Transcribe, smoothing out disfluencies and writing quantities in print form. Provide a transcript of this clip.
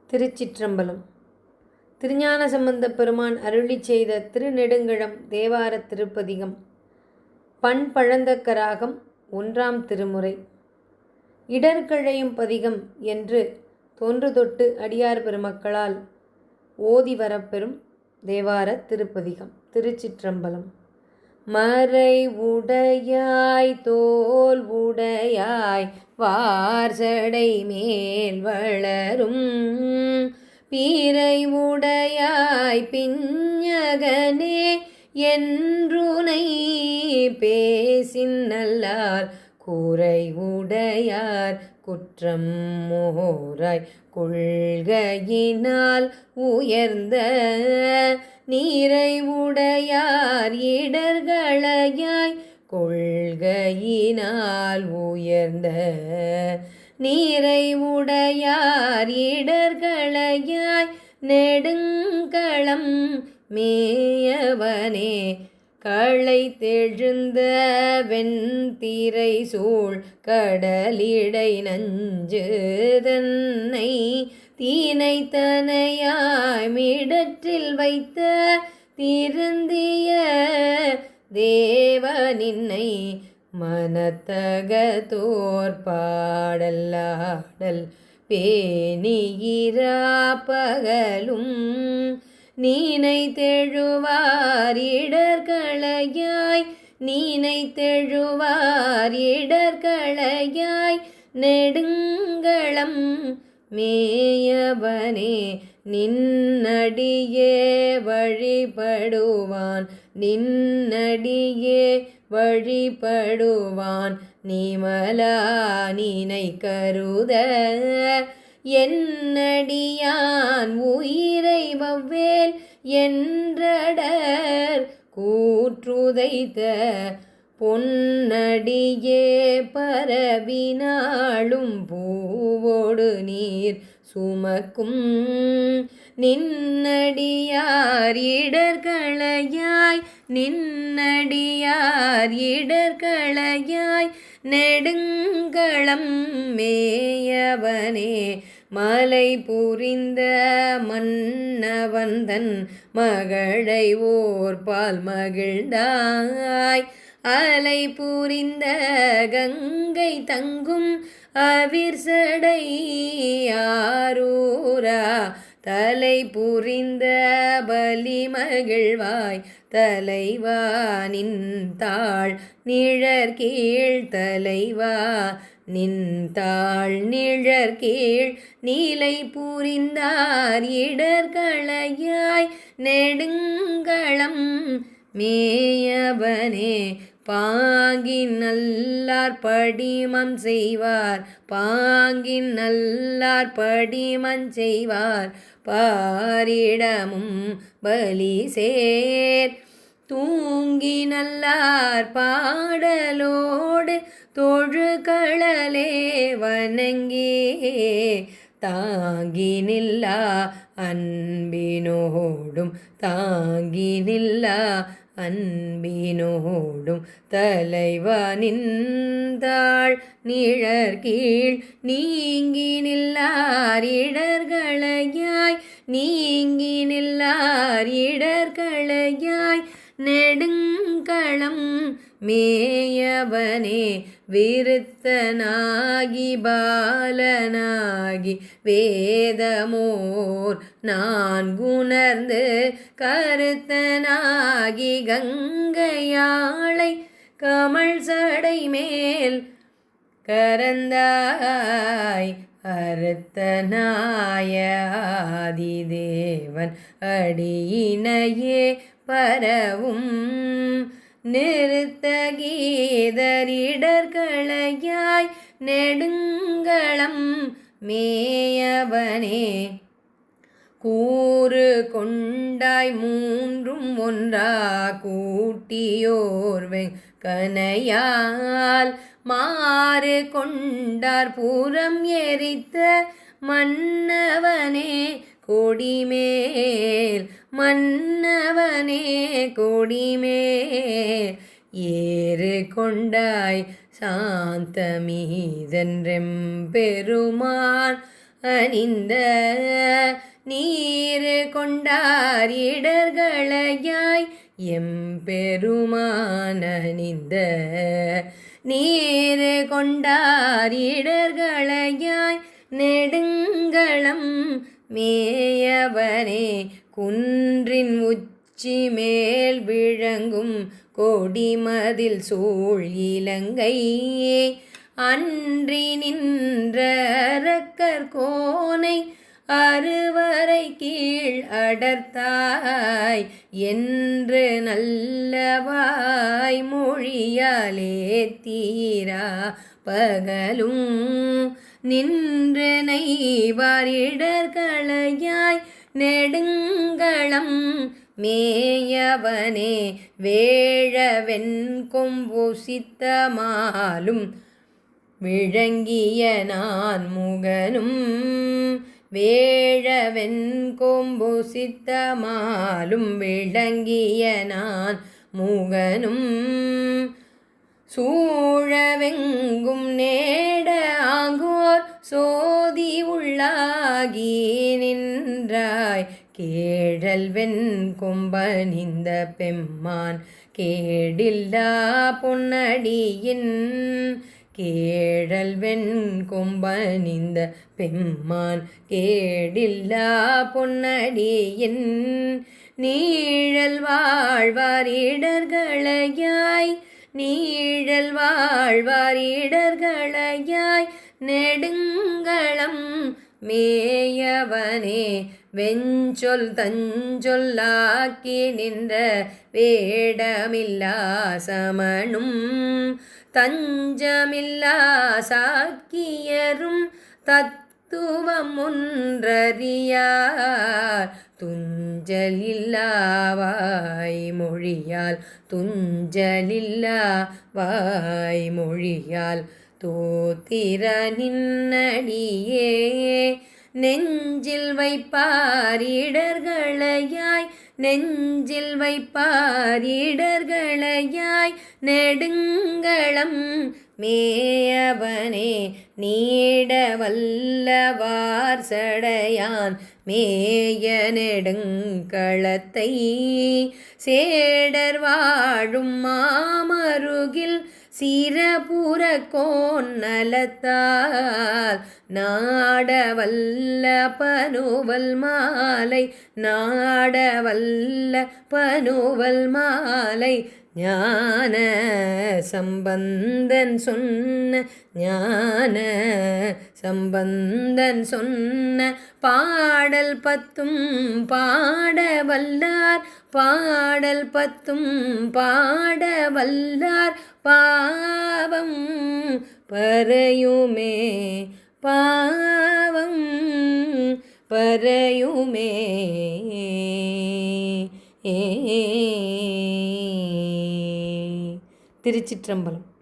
திருச்சிற்றம்பலம். திருஞான சம்பந்தப் பெருமான் அருளிச் செய்த திருநெடுங்கழம் தேவார திருப்பதிகம். பண் பழந்தக்க ராகம். 1ஆம் திருமுறை. இடர்கழையும் பதிகம் என்று தொன்று தொட்டு அடியார் பெருமக்களால் ஓதி வரப்பெறும் தேவார திருப்பதிகம். திருச்சிற்றம்பலம். மறை உடையாய் தோல் உடையாய் வார்சடை மேல் வளரும் பீரை உடையாய் பிஞகனே என்றுனை பேசின் நல்லார் கூரை உடையார் குற்றம் மோராய் கொள்கையினால் உயர்ந்த நீரை உடையார் இடர்களையாய் கொள்கையினால் உயர்ந்த நீரை உடையார் இடர்களையாய் நெடுங்களம் மேயவனே களை தெழுந்த வெண்திரை சூழ் கடலிடை நஞ்சு தன்னை தீனை தனையாய் மிடற்றில் வைத்த திருந்திய தேவனின்னை மனத்தகத்தோர் பாடல்லாடல் பேணியிரா பகலும் நீனை தெழுவார் இடர்களையாய் நீனை தெழுவார் இடர்களையாய் நெடுங்களம் மேயவனே நின்னடியே வழிபடுவான் நின்னடியே வழிபடுவான் நீமலா நீனை கருத என்னடியான் உயிரை வவ்வேல் என்றடர் கூற்றுதைத்த பொன்னடியே பரவினாளும் பூவோடு நீர் சுமக்கும் நின்னடியார் இடர்களையாய் நின்னடியார் இடர்களையாய் நெடுங்களம் மேயவனே மலை புரிந்த மன்னவந்தன் மகளை ஓர்பால் மகிழ்ந்தாய் அலை புரிந்த கங்கை தங்கும் அவிர்சடை ஆரூரா தலை புரிந்த பலி மகிழ்வாய் தலைவா நின்றாள் நிழற்கீழ் தலைவா நின்றாள் நிழற்கீழ் நீலை புரிந்தார் இடர்களையாய் நெடுங்களம் மேயவனே பாங்கின் நல்லார் படிமம் செய்வார் பாங்கின் நல்லார் படிமம் செய்வார் பாரிடமும் பலி சேர் தூங்கி நல்லார் பாடலோடு தொழுகளலே வணங்கி தாங்கி நில்லா அன்பினோடும் தாங்கி நில்லா அன்பினோடும் தலைவா நின்றாள் நிழற்கீழ் நீங்கி நில்லார் இடர்களையாய் நீங்கி நில்லார் இடர்களையாய் நெடுங்களம் மேயவனே விருத்தனாகி பாலனாகி வேதமோர் நான் குணர்ந்து கருத்தனாகி கங்கையாளை கமல் சடை மேல் கரந்தாய் அறுத்தனாய ஆதிதேவன் அடியினையே பரவும் நிறுத்த கீதரிடர்களையாய் நெடுங்களம் மேயவனே கூறு கொண்டாய் மூன்றும் ஒன்றா கூட்டியோர் வெங்கனையால் மாறு கொண்டார் பூரம் எரித்த மன்னவனே கொடிமேல் மன்னவனே கொடிமேல் ஏறு கொண்டாய் சாந்தமீதன்றெம்பெருமான் அணிந்த நீர் கொண்டார் இடர்களையாய் எம்பெருமான் அணிந்த நீர் கொண்டார் இடர்களையாய் நெடுங்களம் மேயவனே குன்றின் உச்சி மேல் விளங்கும் கொடிமதில் சூழ் இலங்கை அன்றி நின்ற அரக்கர் கோனை அறுவரை கீழ் அடர்த்தாய் என்று நல்லவாய் மொழியாலே தீரா பகலும் நின்று நெய்வார் இடர்களையாய் நெடுங்களம் மேயவனே வேழவெண் கொம்பு சித்தமாலும் விளங்கிய நான் முகனும் வேழவெண் கொம்பு சித்தமாலும் விளங்கிய நான் முகனும் சூழவெங்கும் நேட ஆங்கோர் சோதி உள்ளாகி நின்றாய் கேழல் வெண் கொம்பணிந்த பெம்மான் கேடில்லா பொன்னடியின் கேழல் வெண் கொம்பணிந்த பெம்மான் கேடில்லா பொன்னடியின் நீழல் வாழ்வார் இடர்களையாய் நீழல் வாழ்வார் இடர்களையாய் நெடுங்களம் மேயவனே வெஞ்சொல் தஞ்சொல்லாக்கி நின்ற வேடமில்லா சமனும் தஞ்சமில்லா சாக்கியரும் தத்துவம் ஒன்றறியார் துஞ்சலில்லா வாய்மொழியால் துஞ்சலில்லா வாய்மொழியால் தோத்திர நின்னடியே நெஞ்சில் வைப்பார் இடர்களையாய் நெஞ்சில் வைப்பார் இடர்களையாய் நெடுங்களம் மேயவனே நீட வல்லவார் சடையான் மேய நெடுங்களத்தை சேடர் வாழும் மாமருகில் சிரபுர கோன்னலத்தால் நாடவல்ல பனுவல் மாலை நாடவல்ல பனுவல் மாலை ஞான சம்பந்தன் சொன்ன ஞான சம்பந்தன் சொன்ன பாடல் பத்தும் பாடவல்லார் பாடல் பத்தும் பாடவல்லார் பாவம் பறையுமே பாவம் பறையுமே. திருச்சிற்றம்பலம்.